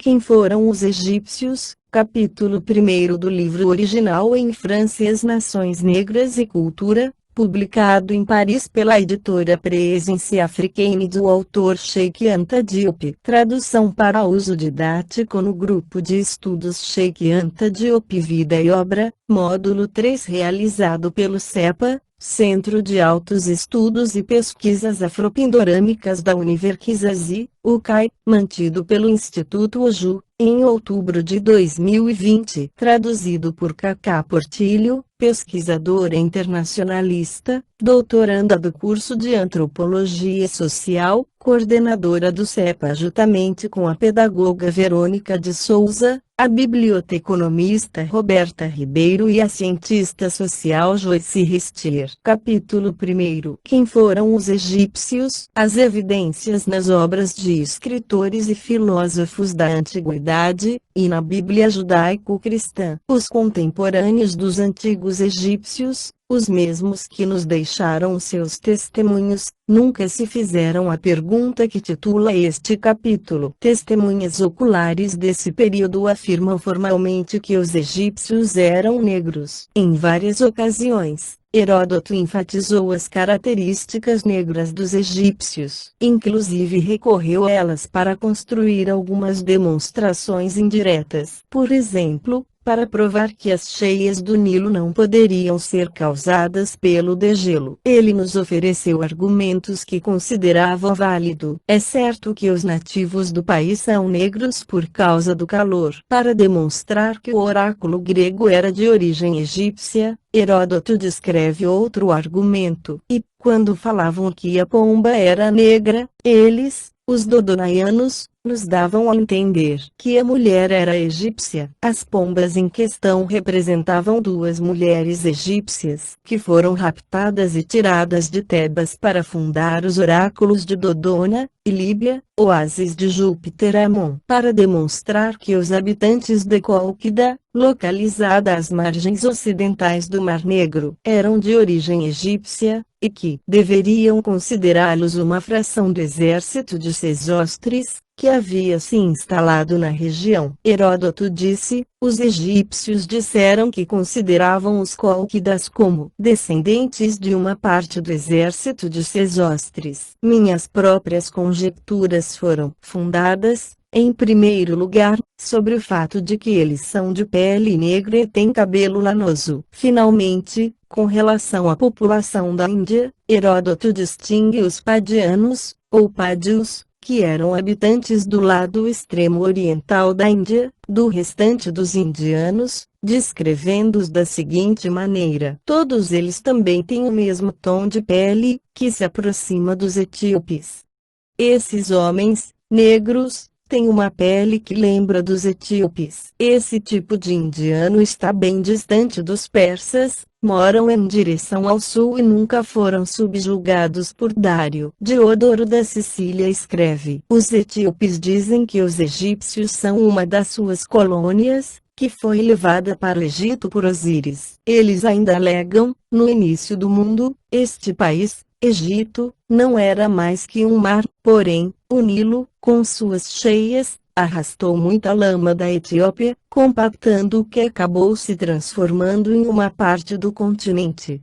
Quem foram os egípcios? Capítulo 1 do livro original em francês Nações Negras e Cultura, publicado em Paris pela editora Présence Africaine do autor Cheikh Anta Diop. Tradução para uso didático no grupo de estudos Cheikh Anta Diop Vida e Obra, módulo 3 realizado pelo CEPA, Centro de Altos Estudos e Pesquisas Afropindorâmicas da Universidade, UCAI, mantido pelo Instituto Oju, em outubro de 2020. Traduzido por Cacá Portilho, pesquisadora internacionalista, doutoranda do curso de Antropologia Social, coordenadora do CEPA juntamente com a pedagoga Verônica de Souza, a biblioteconomista Roberta Ribeiro e a cientista social Joyce Ristier. Capítulo 1. Quem foram os egípcios? As evidências nas obras de escritores e filósofos da Antiguidade, e na Bíblia judaico-cristã. Os contemporâneos dos antigos egípcios, os mesmos que nos deixaram seus testemunhos, nunca se fizeram a pergunta que titula este capítulo. Testemunhas oculares desse período afirmam formalmente que os egípcios eram negros. Em várias ocasiões, Heródoto enfatizou as características negras dos egípcios. Inclusive recorreu a elas para construir algumas demonstrações indiretas. Por exemplo, para provar que as cheias do Nilo não poderiam ser causadas pelo degelo. Ele nos ofereceu argumentos que considerava válido. É certo que os nativos do país são negros por causa do calor. Para demonstrar que o oráculo grego era de origem egípcia, Heródoto descreve outro argumento. E, quando falavam que a pomba era negra, eles, os dodonaianos, nos davam a entender que a mulher era egípcia. As pombas em questão representavam duas mulheres egípcias que foram raptadas e tiradas de Tebas para fundar os oráculos de Dodona e Líbia, oásis de Júpiter Amon. Para demonstrar que os habitantes de Cólquida, localizada às margens ocidentais do Mar Negro, eram de origem egípcia, e que deveriam considerá-los uma fração do exército de Sesostris, que havia se instalado na região. Heródoto disse: os egípcios disseram que consideravam os Cólquidas como descendentes de uma parte do exército de Sesostris. Minhas próprias conjecturas foram fundadas, em primeiro lugar, sobre o fato de que eles são de pele negra e têm cabelo lanoso. Finalmente, com relação à população da Índia, Heródoto distingue os padianos, ou pádios, que eram habitantes do lado extremo oriental da Índia, do restante dos indianos, descrevendo-os da seguinte maneira: todos eles também têm o mesmo tom de pele, que se aproxima dos etíopes. Esses homens, negros, têm uma pele que lembra dos etíopes. Esse tipo de indiano está bem distante dos persas, moram em direção ao sul e nunca foram subjugados por Dário. Diodoro da Sicília escreve: os etíopes dizem que os egípcios são uma das suas colônias, que foi levada para o Egito por Osíris. Eles ainda alegam: no início do mundo, este país, Egito, não era mais que um mar, porém, o Nilo, com suas cheias, arrastou muita lama da Etiópia, compactando o que acabou se transformando em uma parte do continente.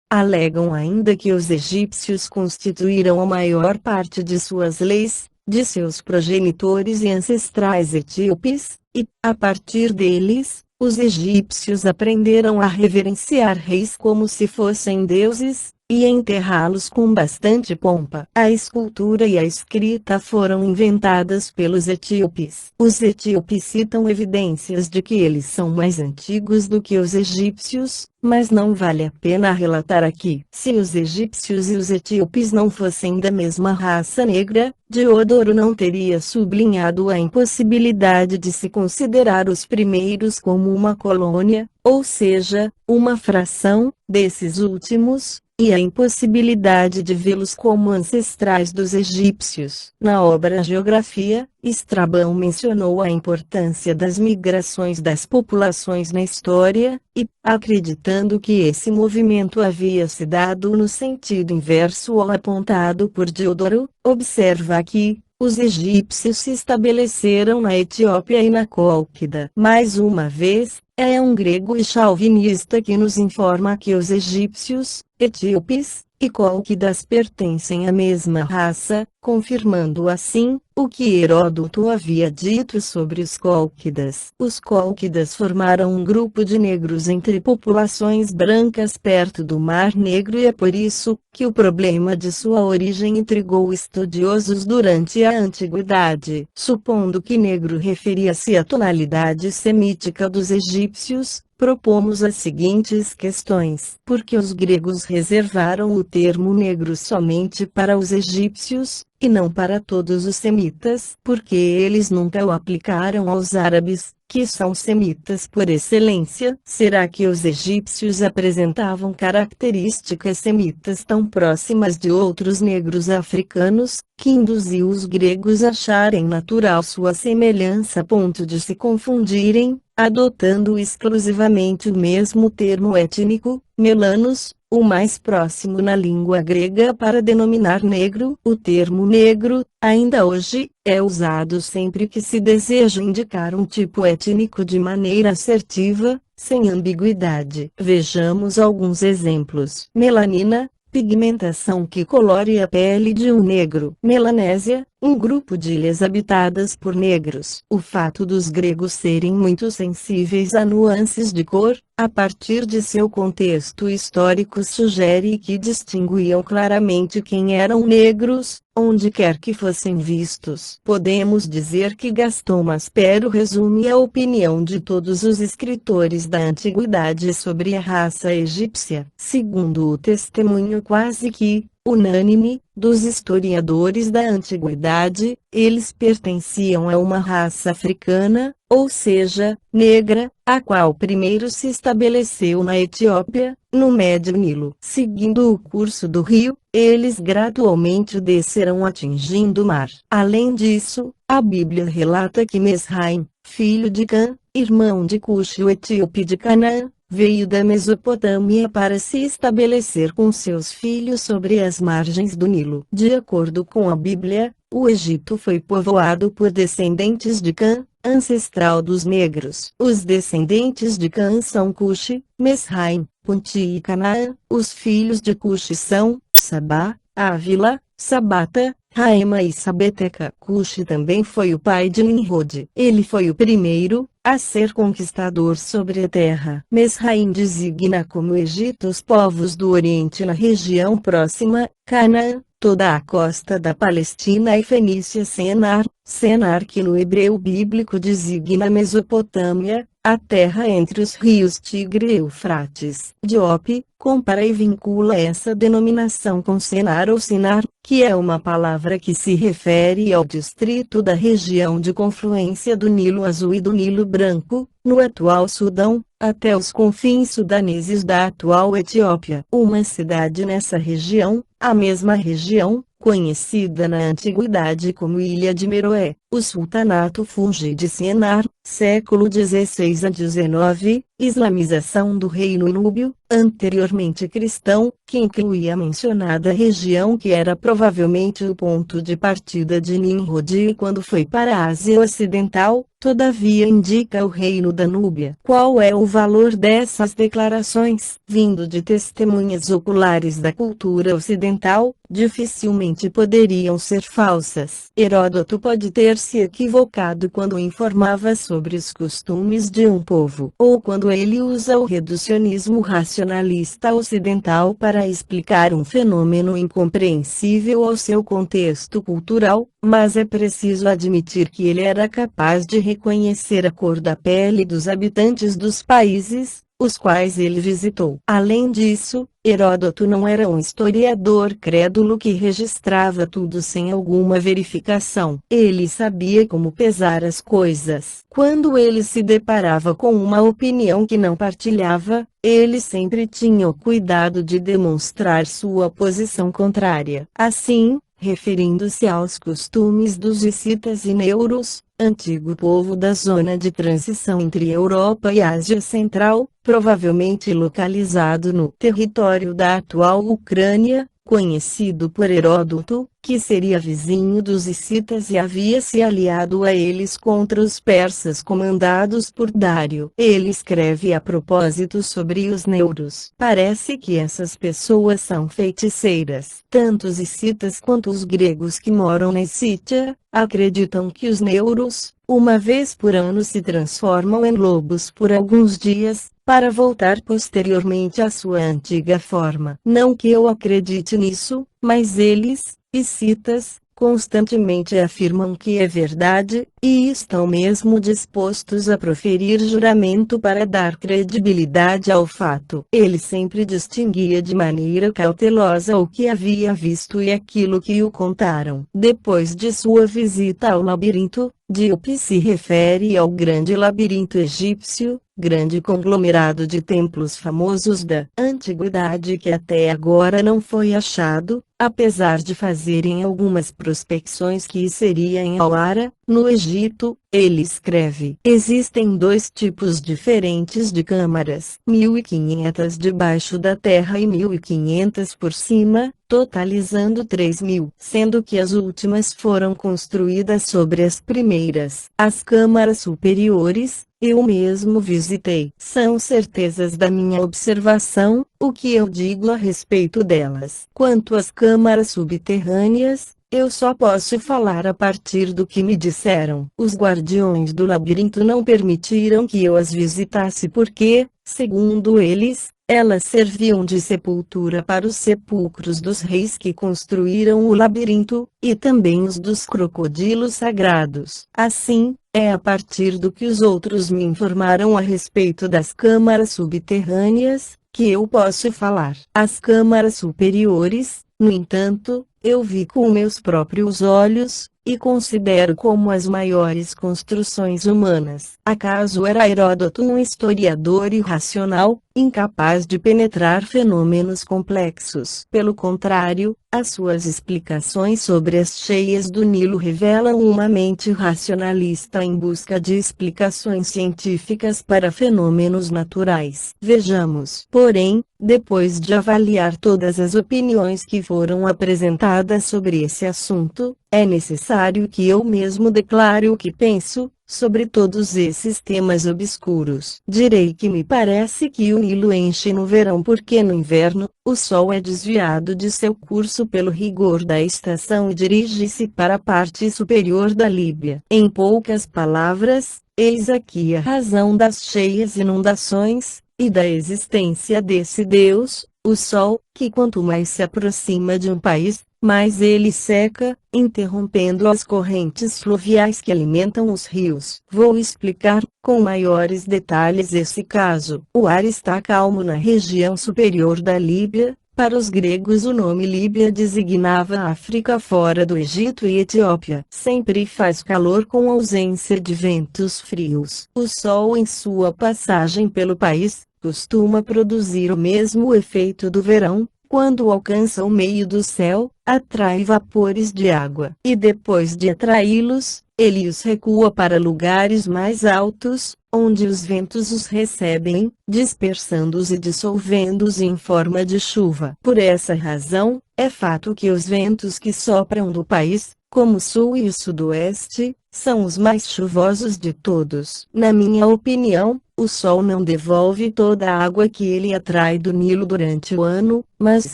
Alegam ainda que os egípcios constituíram a maior parte de suas leis, de seus progenitores e ancestrais etíopes, e, a partir deles, os egípcios aprenderam a reverenciar reis como se fossem deuses, e enterrá-los com bastante pompa. A escultura e a escrita foram inventadas pelos etíopes. Os etíopes citam evidências de que eles são mais antigos do que os egípcios, mas não vale a pena relatar aqui. Se os egípcios e os etíopes não fossem da mesma raça negra, Diodoro não teria sublinhado a impossibilidade de se considerar os primeiros como uma colônia, ou seja, uma fração, desses últimos, e a impossibilidade de vê-los como ancestrais dos egípcios. Na obra Geografia, Estrabão mencionou a importância das migrações das populações na história, e, acreditando que esse movimento havia se dado no sentido inverso ao apontado por Diodoro, observa que, os egípcios se estabeleceram na Etiópia e na Cólquida. Mais uma vez, é um grego e chauvinista que nos informa que os egípcios, etíopes e cólquidas pertencem à mesma raça, confirmando assim o que Heródoto havia dito sobre os cólquidas. Os cólquidas formaram um grupo de negros entre populações brancas perto do Mar Negro e é por isso que o problema de sua origem intrigou estudiosos durante a Antiguidade. Supondo que negro referia-se à tonalidade semítica dos egípcios, propomos as seguintes questões. Por que os gregos reservaram o termo negro somente para os egípcios, e não para todos os semitas? Porque eles nunca o aplicaram aos árabes, que são semitas por excelência? Será que os egípcios apresentavam características semitas tão próximas de outros negros africanos, que induziu os gregos a acharem natural sua semelhança a ponto de se confundirem, adotando exclusivamente o mesmo termo étnico, melanos, o mais próximo na língua grega para denominar negro? O termo negro, ainda hoje, é usado sempre que se deseja indicar um tipo étnico de maneira assertiva, sem ambiguidade. Vejamos alguns exemplos. Melanina, pigmentação que colore a pele de um negro. Melanésia, um grupo de ilhas habitadas por negros. O fato dos gregos serem muito sensíveis a nuances de cor, a partir de seu contexto histórico, sugere que distinguiam claramente quem eram negros, onde quer que fossem vistos. Podemos dizer que Gaston Maspero resume a opinião de todos os escritores da antiguidade sobre a raça egípcia. Segundo o testemunho quase que unânime dos historiadores da antiguidade, eles pertenciam a uma raça africana, ou seja, negra, a qual primeiro se estabeleceu na Etiópia, no Médio Nilo. Seguindo o curso do rio, eles gradualmente descerão atingindo o mar. Além disso, a Bíblia relata que Mesraim, filho de Cã, irmão de Cuxi, o etíope de Canaã, veio da Mesopotâmia para se estabelecer com seus filhos sobre as margens do Nilo. De acordo com a Bíblia, o Egito foi povoado por descendentes de Cã, ancestral dos negros. Os descendentes de Cã são Cuxi, Mesraim, Punti e Canaã. Os filhos de Cuxi são Sabá, Ávila, Sabata, Raema e Sabeteca. Cuxi também foi o pai de Nimrod. Ele foi o primeiro a ser conquistador sobre a terra. Mesraim designa como Egito os povos do Oriente na região próxima, Canaã, toda a costa da Palestina e Fenícia. Senar que no hebreu bíblico designa Mesopotâmia, a terra entre os rios Tigre e Eufrates. Diop compara e vincula essa denominação com Senar ou Sinar, que é uma palavra que se refere ao distrito da região de confluência do Nilo Azul e do Nilo Branco, no atual Sudão, até os confins sudaneses da atual Etiópia. Uma cidade nessa região, a mesma região, conhecida na antiguidade como Ilha de Meroé. O sultanato funge de Senar, século XVI a XIX, islamização do reino núbio, anteriormente cristão, que incluía a mencionada região que era provavelmente o ponto de partida de Nimrod quando foi para a Ásia Ocidental, todavia indica o reino da Núbia. Qual é o valor dessas declarações? Vindo de testemunhas oculares da cultura ocidental, dificilmente poderiam ser falsas. Heródoto pode ter se equivocado quando informava sobre os costumes de um povo, ou quando ele usa o reducionismo racionalista ocidental para explicar um fenômeno incompreensível ao seu contexto cultural, mas é preciso admitir que ele era capaz de reconhecer a cor da pele dos habitantes dos países, os quais ele visitou. Além disso, Heródoto não era um historiador crédulo que registrava tudo sem alguma verificação. Ele sabia como pesar as coisas. Quando ele se deparava com uma opinião que não partilhava, ele sempre tinha o cuidado de demonstrar sua posição contrária. Assim, referindo-se aos costumes dos hicitas e neuros, antigo povo da zona de transição entre Europa e Ásia Central, provavelmente localizado no território da atual Ucrânia, conhecido por Heródoto, que seria vizinho dos hicitas e havia se aliado a eles contra os persas comandados por Dário. Ele escreve a propósito sobre os neuros. Parece que essas pessoas são feiticeiras. Tanto os hicitas quanto os gregos que moram na Escítia, acreditam que os neuros, uma vez por ano se transformam em lobos por alguns dias, para voltar posteriormente à sua antiga forma. Não que eu acredite nisso, mas eles, hicitas, constantemente afirmam que é verdade, e estão mesmo dispostos a proferir juramento para dar credibilidade ao fato. Ele sempre distinguia de maneira cautelosa o que havia visto e aquilo que o contaram. Depois de sua visita ao labirinto, Díope se refere ao grande labirinto egípcio, grande conglomerado de templos famosos da antiguidade que até agora não foi achado, apesar de fazerem algumas prospecções que seria em Alara, no Egito. Ele escreve: existem dois tipos diferentes de câmaras, 1.500 debaixo da terra e 1.500 por cima, totalizando 3.000, sendo que as últimas foram construídas sobre as primeiras. As câmaras superiores, eu mesmo visitei. São certezas da minha observação, o que eu digo a respeito delas. Quanto às câmaras subterrâneas, eu só posso falar a partir do que me disseram. Os guardiões do labirinto não permitiram que eu as visitasse porque, segundo eles, elas serviam de sepultura para os sepulcros dos reis que construíram o labirinto, e também os dos crocodilos sagrados. Assim, é a partir do que os outros me informaram a respeito das câmaras subterrâneas, que eu posso falar. As câmaras superiores, no entanto, eu vi com meus próprios olhos, e considero como as maiores construções humanas. Acaso era Heródoto um historiador irracional, incapaz de penetrar fenômenos complexos? Pelo contrário, as suas explicações sobre as cheias do Nilo revelam uma mente racionalista em busca de explicações científicas para fenômenos naturais. Vejamos, porém, depois de avaliar todas as opiniões que foram apresentadas sobre esse assunto, é necessário que eu mesmo declare o que penso sobre todos esses temas obscuros. Direi que me parece que o Nilo enche no verão porque no inverno, o sol é desviado de seu curso pelo rigor da estação e dirige-se para a parte superior da Líbia. Em poucas palavras, eis aqui a razão das cheias inundações, e da existência desse Deus, o Sol, que quanto mais se aproxima de um país, mais ele seca, interrompendo as correntes fluviais que alimentam os rios. Vou explicar, com maiores detalhes esse caso. O ar está calmo na região superior da Líbia. Para os gregos o nome Líbia designava a África fora do Egito e Etiópia. Sempre faz calor com ausência de ventos frios. O sol em sua passagem pelo país, costuma produzir o mesmo efeito do verão. Quando alcança o meio do céu, atrai vapores de água. E depois de atraí-los, ele os recua para lugares mais altos, onde os ventos os recebem, dispersando-os e dissolvendo-os em forma de chuva. Por essa razão, é fato que os ventos que sopram do país, como o sul e o sudoeste, são os mais chuvosos de todos. Na minha opinião, o sol não devolve toda a água que ele atrai do Nilo durante o ano, mas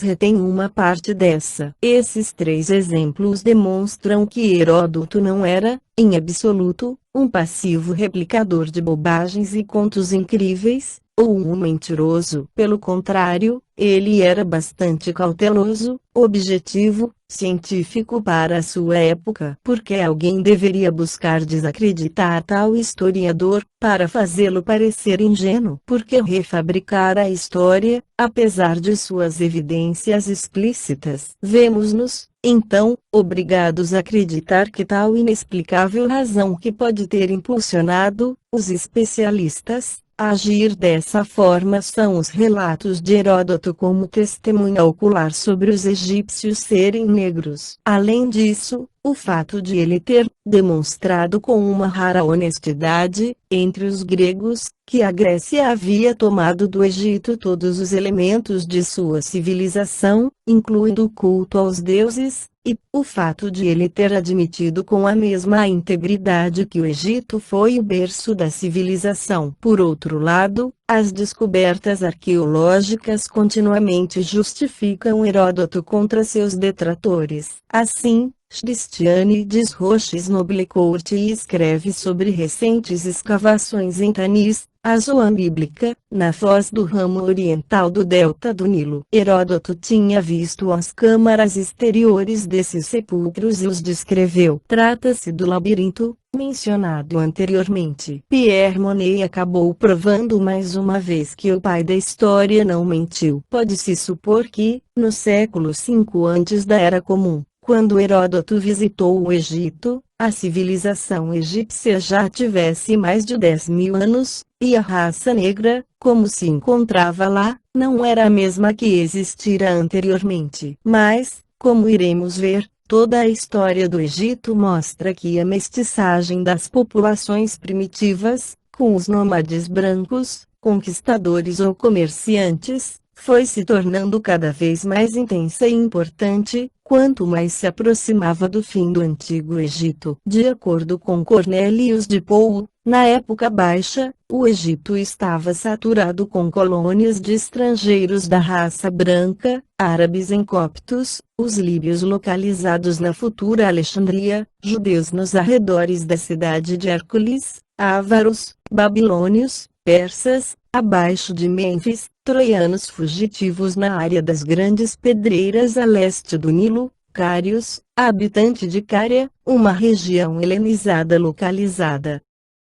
retém uma parte dessa. Esses três exemplos demonstram que Heródoto não era, em absoluto, um passivo replicador de bobagens e contos incríveis, ou um mentiroso. Pelo contrário, ele era bastante cauteloso, objetivo, científico para a sua época. Porque alguém deveria buscar desacreditar tal historiador, para fazê-lo parecer ingênuo? Porque refabricar a história, apesar de suas evidências explícitas? Vemos-nos, então, obrigados a acreditar que tal inexplicável razão que pode ter impulsionado os especialistas a agir dessa forma são os relatos de Heródoto como testemunha ocular sobre os egípcios serem negros. Além disso, o fato de ele ter demonstrado com uma rara honestidade, entre os gregos, que a Grécia havia tomado do Egito todos os elementos de sua civilização, incluindo o culto aos deuses, e o fato de ele ter admitido com a mesma integridade que o Egito foi o berço da civilização. Por outro lado, as descobertas arqueológicas continuamente justificam Heródoto contra seus detratores. Assim, Cristianides Roches Noblecourt escreve sobre recentes escavações em Tanis, a Zoan bíblica, na foz do ramo oriental do delta do Nilo. Heródoto tinha visto as câmaras exteriores desses sepulcros e os descreveu. Trata-se do labirinto, mencionado anteriormente. Pierre Monet acabou provando mais uma vez que o pai da história não mentiu. Pode-se supor que, no século V antes da Era Comum, quando Heródoto visitou o Egito, a civilização egípcia já tivesse mais de 10.000 anos, e a raça negra, como se encontrava lá, não era a mesma que existira anteriormente. Mas, como iremos ver, toda a história do Egito mostra que a mestiçagem das populações primitivas, com os nômades brancos, conquistadores ou comerciantes, foi se tornando cada vez mais intensa e importante, quanto mais se aproximava do fim do Antigo Egito. De acordo com Cornélius de Pou, na época baixa, o Egito estava saturado com colônias de estrangeiros da raça branca, árabes em Coptos, os líbios localizados na futura Alexandria, judeus nos arredores da cidade de Hércules, ávaros, babilônios, persas, abaixo de Mênfis, troianos fugitivos na área das grandes pedreiras a leste do Nilo, cários, habitante de Cária, uma região helenizada localizada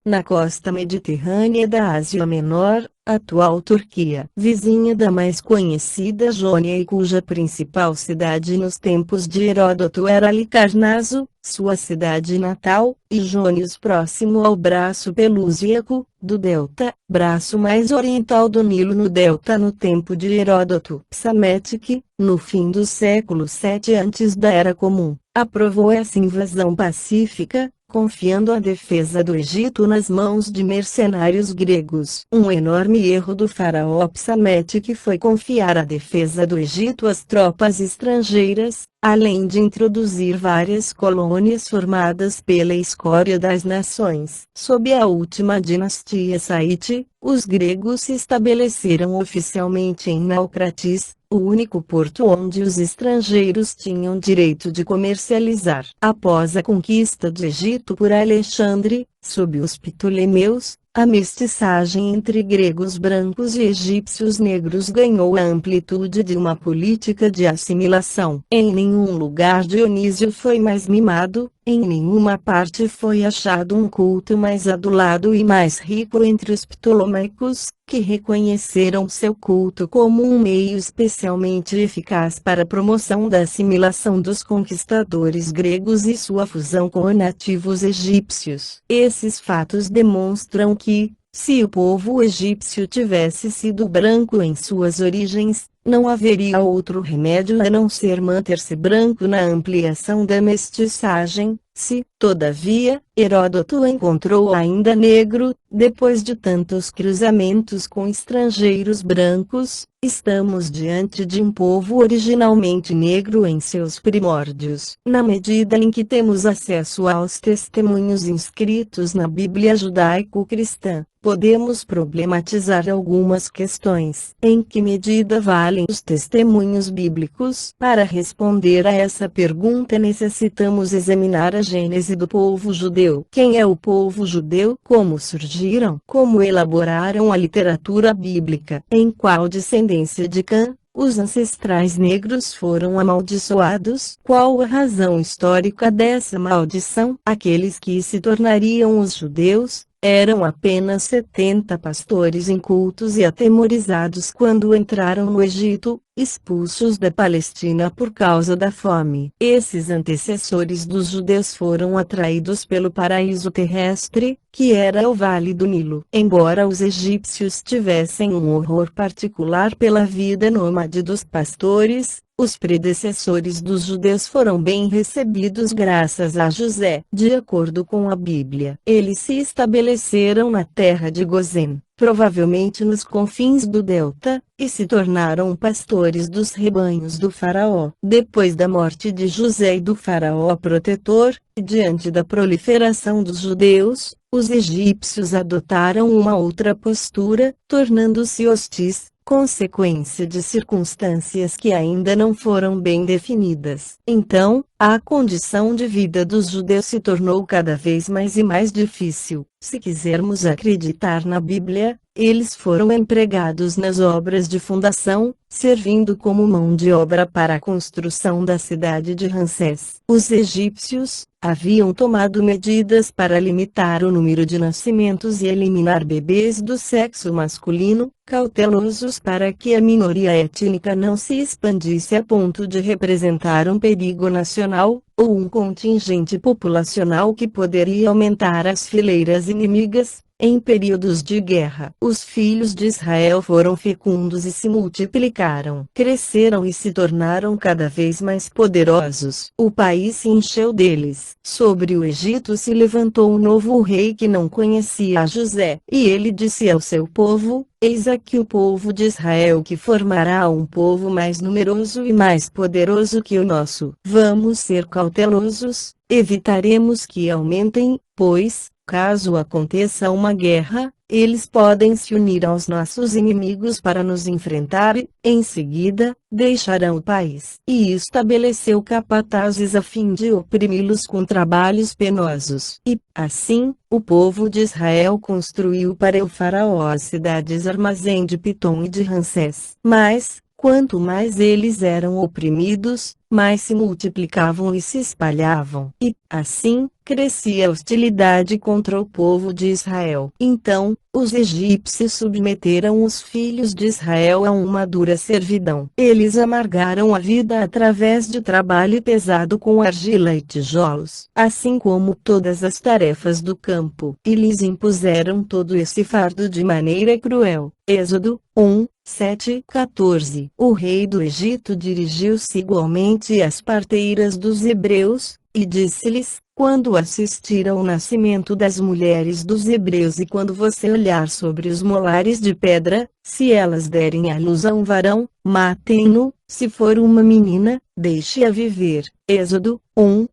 na costa mediterrânea da Ásia Menor, atual Turquia, vizinha da mais conhecida Jônia e cuja principal cidade nos tempos de Heródoto era Halicarnasso, sua cidade natal, e Jônios próximo ao braço Pelusíaco, do delta, braço mais oriental do Nilo no delta no tempo de Heródoto. Psamétique, no fim do século VII antes da Era Comum, aprovou essa invasão pacífica, confiando a defesa do Egito nas mãos de mercenários gregos. Um enorme erro do faraó Psamétique foi confiar a defesa do Egito às tropas estrangeiras, além de introduzir várias colônias formadas pela escória das nações. Sob a última dinastia Saite, os gregos se estabeleceram oficialmente em Naucratis, o único porto onde os estrangeiros tinham direito de comercializar. Após a conquista do Egito por Alexandre, sob os Ptolemeus, a mestiçagem entre gregos brancos e egípcios negros ganhou a amplitude de uma política de assimilação. Em nenhum lugar Dionísio foi mais mimado, em nenhuma parte foi achado um culto mais adulado e mais rico entre os ptolomeicos, que reconheceram seu culto como um meio especialmente eficaz para a promoção da assimilação dos conquistadores gregos e sua fusão com os nativos egípcios. Esses fatos demonstram que, se o povo egípcio tivesse sido branco em suas origens, não haveria outro remédio a não ser manter-se branco na ampliação da mestiçagem. Se, todavia, Heródoto encontrou ainda negro, depois de tantos cruzamentos com estrangeiros brancos, estamos diante de um povo originalmente negro em seus primórdios. Na medida em que temos acesso aos testemunhos inscritos na Bíblia judaico-cristã, podemos problematizar algumas questões. Em que medida valem os testemunhos bíblicos? Para responder a essa pergunta necessitamos examinar a gênese do povo judeu. Quem é o povo judeu? Como surgiram? Como elaboraram a literatura bíblica? Em qual descendência de Cã os ancestrais negros foram amaldiçoados? Qual a razão histórica dessa maldição? Aqueles que se tornariam os judeus eram apenas 70 pastores incultos e atemorizados quando entraram no Egito, expulsos da Palestina por causa da fome. Esses antecessores dos judeus foram atraídos pelo paraíso terrestre, que era o Vale do Nilo. Embora os egípcios tivessem um horror particular pela vida nômade dos pastores, os predecessores dos judeus foram bem recebidos graças a José. De acordo com a Bíblia, eles se estabeleceram na terra de Gozém, provavelmente nos confins do delta, e se tornaram pastores dos rebanhos do faraó. Depois da morte de José e do faraó protetor, diante da proliferação dos judeus, os egípcios adotaram uma outra postura, tornando-se hostis, consequência de circunstâncias que ainda não foram bem definidas. Então, a condição de vida dos judeus se tornou cada vez mais e mais difícil. Se quisermos acreditar na Bíblia, eles foram empregados nas obras de fundação, servindo como mão de obra para a construção da cidade de Ramsés. Os egípcios haviam tomado medidas para limitar o número de nascimentos e eliminar bebês do sexo masculino, cautelosos para que a minoria étnica não se expandisse a ponto de representar um perigo nacional, ou um contingente populacional que poderia aumentar as fileiras inimigas. Em períodos de guerra, os filhos de Israel foram fecundos e se multiplicaram, cresceram e se tornaram cada vez mais poderosos. O país se encheu deles. Sobre o Egito se levantou um novo rei que não conhecia José, e ele disse ao seu povo: eis aqui o povo de Israel que formará um povo mais numeroso e mais poderoso que o nosso. Vamos ser cautelosos, evitaremos que aumentem, pois, caso aconteça uma guerra, eles podem se unir aos nossos inimigos para nos enfrentar e, em seguida, deixarão o país. E estabeleceu capatazes a fim de oprimi-los com trabalhos penosos. E, assim, o povo de Israel construiu para o faraó as cidades armazém de Pitom e de Ramsés. Mas, quanto mais eles eram oprimidos, mais se multiplicavam e se espalhavam. E, assim, crescia a hostilidade contra o povo de Israel. Então, os egípcios submeteram os filhos de Israel a uma dura servidão. Eles amargaram a vida através de trabalho pesado com argila e tijolos, assim como todas as tarefas do campo, e lhes impuseram todo esse fardo de maneira cruel. Êxodo 1, 7-14. O rei do Egito dirigiu-se igualmente às parteiras dos hebreus, e disse-lhes: quando assistir ao nascimento das mulheres dos hebreus e quando você olhar sobre os molares de pedra, se elas derem à luz a um varão, matem-no, se for uma menina, deixe-a viver. Êxodo 1,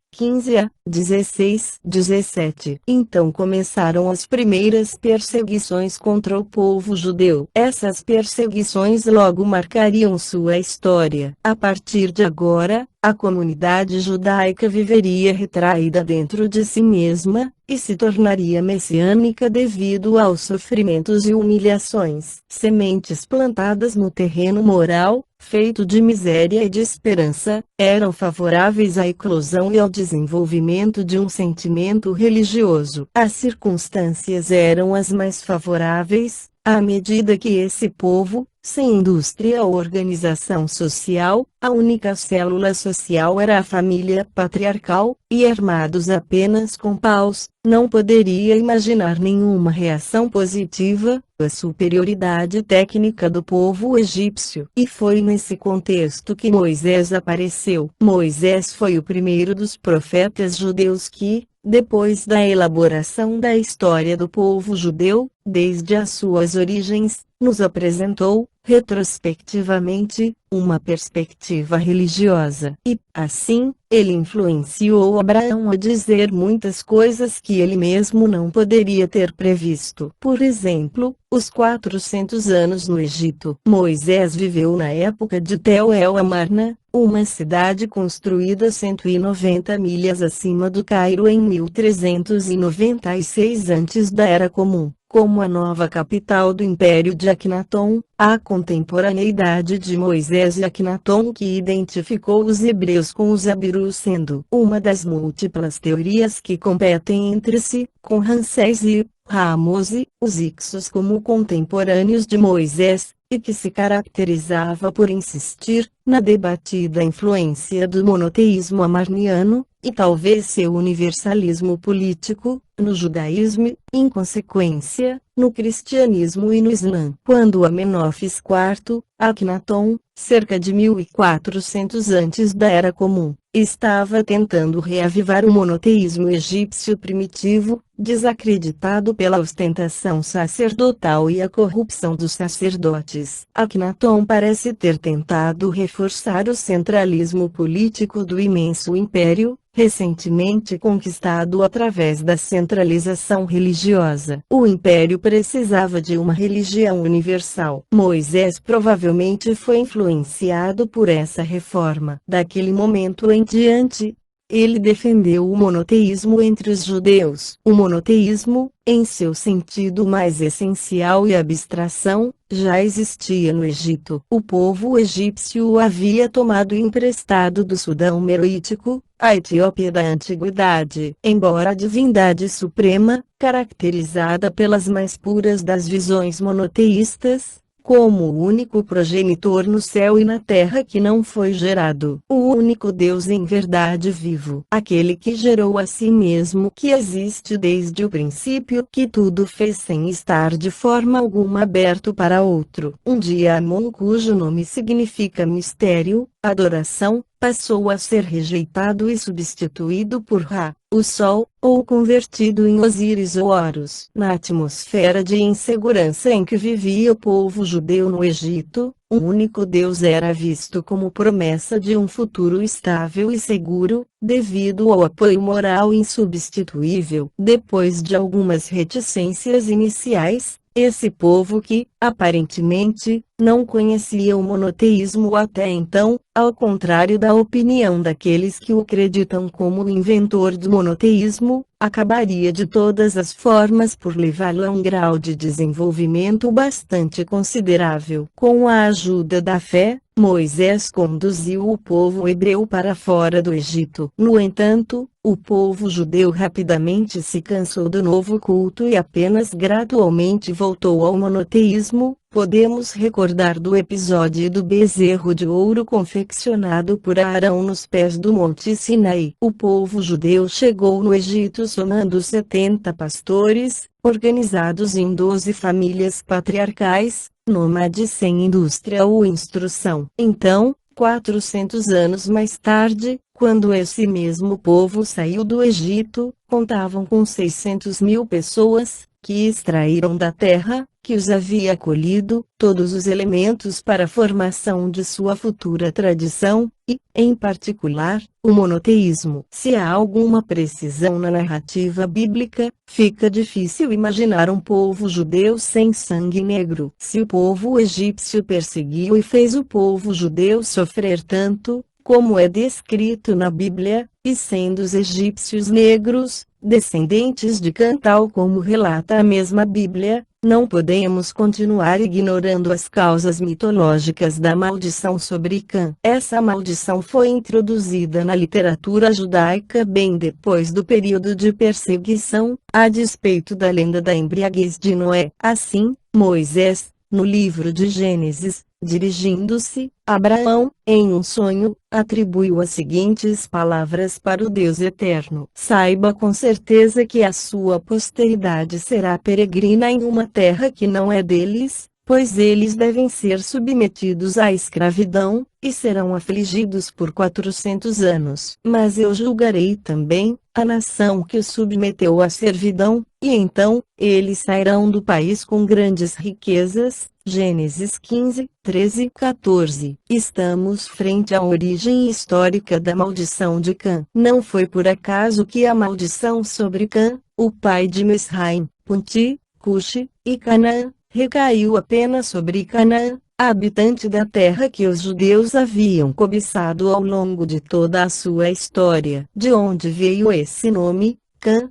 15-16-17. Então começaram as primeiras perseguições contra o povo judeu. Essas perseguições logo marcariam sua história. A partir de agora, a comunidade judaica viveria retraída dentro de si mesma, e se tornaria messiânica devido aos sofrimentos e humilhações. Sementes plantadas no terreno moral, feito de miséria e de esperança, eram favoráveis à eclosão e ao desenvolvimento de um sentimento religioso. As circunstâncias eram as mais favoráveis, à medida que esse povo, sem indústria ou organização social, a única célula social era a família patriarcal, e armados apenas com paus, não poderia imaginar nenhuma reação positiva à superioridade técnica do povo egípcio. E foi nesse contexto que Moisés apareceu. Moisés foi o primeiro dos profetas judeus que, depois da elaboração da história do povo judeu, desde as suas origens, nos apresentou, retrospectivamente, uma perspectiva religiosa. E, assim, ele influenciou Abraão a dizer muitas coisas que ele mesmo não poderia ter previsto. Por exemplo, os 400 anos no Egito. Moisés viveu na época de Tel el-Amarna, uma cidade construída 190 milhas acima do Cairo em 1396 antes da Era Comum. Como a nova capital do Império de Akhenaton, a contemporaneidade de Moisés e Akhenaton que identificou os hebreus com os Abiru sendo uma das múltiplas teorias que competem entre si, com Ramsés e Ramose, os Ixos como contemporâneos de Moisés, e que se caracterizava por insistir na debatida influência do monoteísmo amarniano, e talvez seu universalismo político, no judaísmo, em consequência, no cristianismo e no islã. Quando Amenófis IV, Akhenaton, cerca de 1400 antes da Era Comum, estava tentando reavivar o monoteísmo egípcio primitivo, desacreditado pela ostentação sacerdotal e a corrupção dos sacerdotes. Akhenaton parece ter tentado reforçar o centralismo político do imenso império, recentemente conquistado através da centralização religiosa. O império precisava de uma religião universal. Moisés provavelmente foi influenciado por essa reforma. Daquele momento em diante, ele defendeu o monoteísmo entre os judeus. O monoteísmo, em seu sentido mais essencial e abstração, já existia no Egito. O povo egípcio o havia tomado emprestado do Sudão Meroítico, a Etiópia da Antiguidade. Embora a divindade suprema, caracterizada pelas mais puras das visões monoteístas, como o único progenitor no céu e na terra que não foi gerado, o único Deus em verdade vivo, aquele que gerou a si mesmo, que existe desde o princípio, que tudo fez sem estar de forma alguma aberto para outro. Um dia Amon, cujo nome significa mistério, adoração, passou a ser rejeitado e substituído por Ra, o Sol, ou convertido em Osíris ou Horus. Na atmosfera de insegurança em que vivia o povo judeu no Egito, um único Deus era visto como promessa de um futuro estável e seguro, devido ao apoio moral insubstituível. Depois de algumas reticências iniciais, esse povo que, aparentemente, não conhecia o monoteísmo até então, ao contrário da opinião daqueles que o acreditam como o inventor do monoteísmo, acabaria de todas as formas por levá-lo a um grau de desenvolvimento bastante considerável. Com a ajuda da fé, Moisés conduziu o povo hebreu para fora do Egito. No entanto, o povo judeu rapidamente se cansou do novo culto e apenas gradualmente voltou ao monoteísmo. Podemos recordar do episódio do bezerro de ouro confeccionado por Arão nos pés do Monte Sinai. O povo judeu chegou no Egito somando 70 pastores, organizados em 12 famílias patriarcais, nômades sem indústria ou instrução. Então, 400 anos mais tarde, quando esse mesmo povo saiu do Egito, contavam com 600.000 pessoas, que extraíram da terra, que os havia acolhido, todos os elementos para a formação de sua futura tradição, e, em particular, o monoteísmo. Se há alguma precisão na narrativa bíblica, fica difícil imaginar um povo judeu sem sangue negro. Se o povo egípcio perseguiu e fez o povo judeu sofrer tanto, como é descrito na Bíblia, e sendo os egípcios negros, descendentes de Cã, tal como relata a mesma Bíblia, não podemos continuar ignorando as causas mitológicas da maldição sobre Cã. Essa maldição foi introduzida na literatura judaica bem depois do período de perseguição, a despeito da lenda da embriaguez de Noé. Assim, Moisés, no livro de Gênesis, dirigindo-se a Abraão, em um sonho, atribuiu as seguintes palavras para o Deus Eterno: saiba com certeza que a sua posteridade será peregrina em uma terra que não é deles, pois eles devem ser submetidos à escravidão, e serão afligidos por 400 anos. Mas eu julgarei também a nação que os submeteu à servidão, e então, eles sairão do país com grandes riquezas. Gênesis 15, 13 e 14. Estamos frente à origem histórica da maldição de Cã. Não foi por acaso que a maldição sobre Cã, o pai de Misraim, Punti, Cuxi e Canaã, recaiu apenas sobre Canaã, a habitante da terra que os judeus haviam cobiçado ao longo de toda a sua história. De onde veio esse nome, Cã?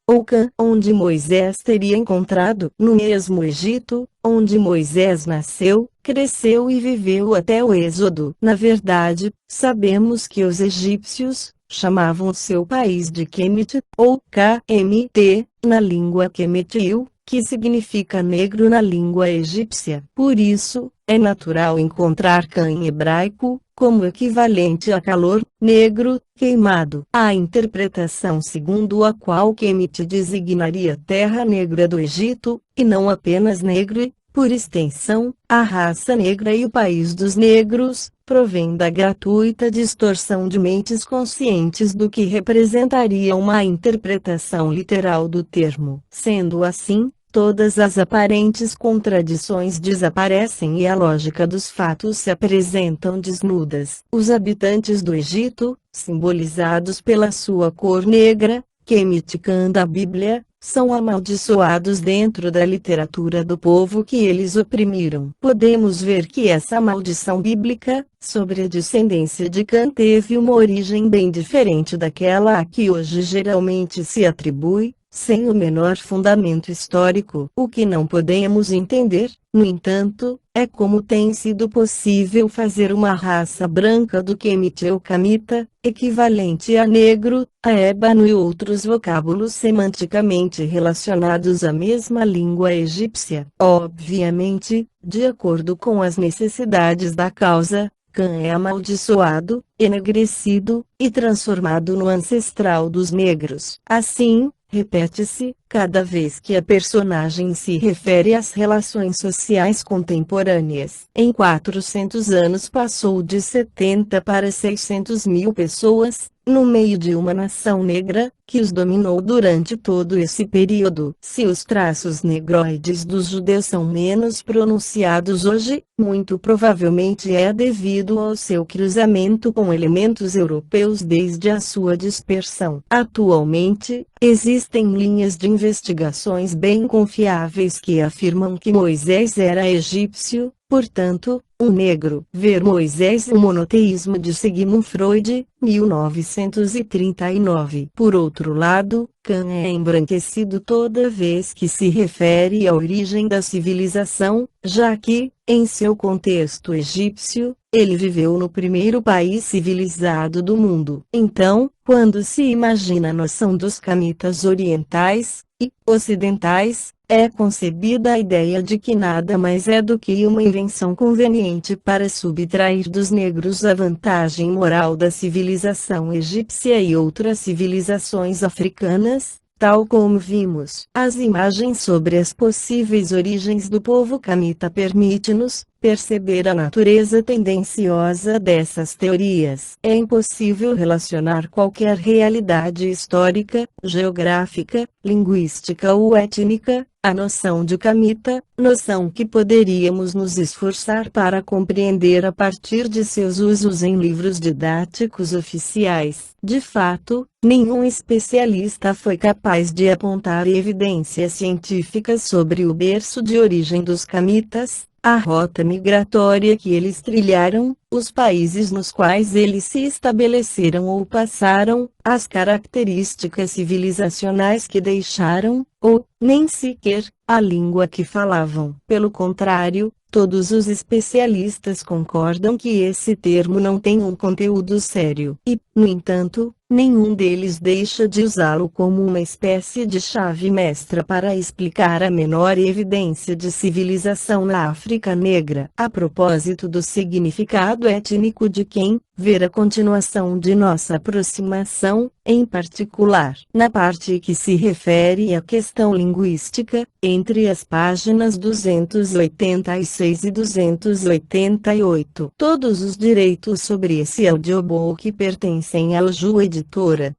Ou Cã, onde Moisés teria encontrado, no mesmo Egito, onde Moisés nasceu, cresceu e viveu até o Êxodo. Na verdade, sabemos que os egípcios chamavam seu país de Kemet, ou KMT, na língua quemetil, que significa negro na língua egípcia. Por isso, é natural encontrar Can em hebraico, como equivalente a calor, negro, queimado. A interpretação segundo a qual Kemet designaria terra negra do Egito, e não apenas negro e, por extensão, a raça negra e o país dos negros, provém da gratuita distorção de mentes conscientes do que representaria uma interpretação literal do termo. Sendo assim, todas as aparentes contradições desaparecem e a lógica dos fatos se apresentam desnudas. Os habitantes do Egito, simbolizados pela sua cor negra, Kemet Can da Bíblia, são amaldiçoados dentro da literatura do povo que eles oprimiram. Podemos ver que essa maldição bíblica, sobre a descendência de Can, teve uma origem bem diferente daquela a que hoje geralmente se atribui, sem o menor fundamento histórico. O que não podemos entender, no entanto, é como tem sido possível fazer uma raça branca do Kemet ou Camita, equivalente a negro, a ébano e outros vocábulos semanticamente relacionados à mesma língua egípcia. Obviamente, de acordo com as necessidades da causa, Can é amaldiçoado, enegrecido, e transformado no ancestral dos negros. Assim, repete-se, cada vez que a personagem se refere às relações sociais contemporâneas. Em 400 anos passou de 70 para 600 mil pessoas, no meio de uma nação negra, que os dominou durante todo esse período. Se os traços negroides dos judeus são menos pronunciados hoje, muito provavelmente é devido ao seu cruzamento com elementos europeus desde a sua dispersão. Atualmente, existem linhas de investigações bem confiáveis que afirmam que Moisés era egípcio, portanto, um negro. Ver Moisés e o monoteísmo de Sigmund Freud, 1939. Por outro lado, Can é embranquecido toda vez que se refere à origem da civilização, já que, em seu contexto egípcio, ele viveu no primeiro país civilizado do mundo. Então, quando se imagina a noção dos camitas orientais e ocidentais, é concebida a ideia de que nada mais é do que uma invenção conveniente para subtrair dos negros a vantagem moral da civilização egípcia e outras civilizações africanas, tal como vimos. As imagens sobre as possíveis origens do povo camita permite-nos perceber a natureza tendenciosa dessas teorias. É impossível relacionar qualquer realidade histórica, geográfica, linguística ou étnica, a noção de camita, noção que poderíamos nos esforçar para compreender a partir de seus usos em livros didáticos oficiais. De fato, nenhum especialista foi capaz de apontar evidências científicas sobre o berço de origem dos camitas, a rota migratória que eles trilharam, os países nos quais eles se estabeleceram ou passaram, as características civilizacionais que deixaram, ou, nem sequer, a língua que falavam. Pelo contrário, todos os especialistas concordam que esse termo não tem um conteúdo sério. E, no entanto, nenhum deles deixa de usá-lo como uma espécie de chave mestra para explicar a menor evidência de civilização na África Negra. A propósito do significado étnico de quem, ver a continuação de nossa aproximação, em particular, na parte que se refere à questão linguística, entre as páginas 286 e 288. Todos os direitos sobre esse audiobook pertencem à Ju Editora.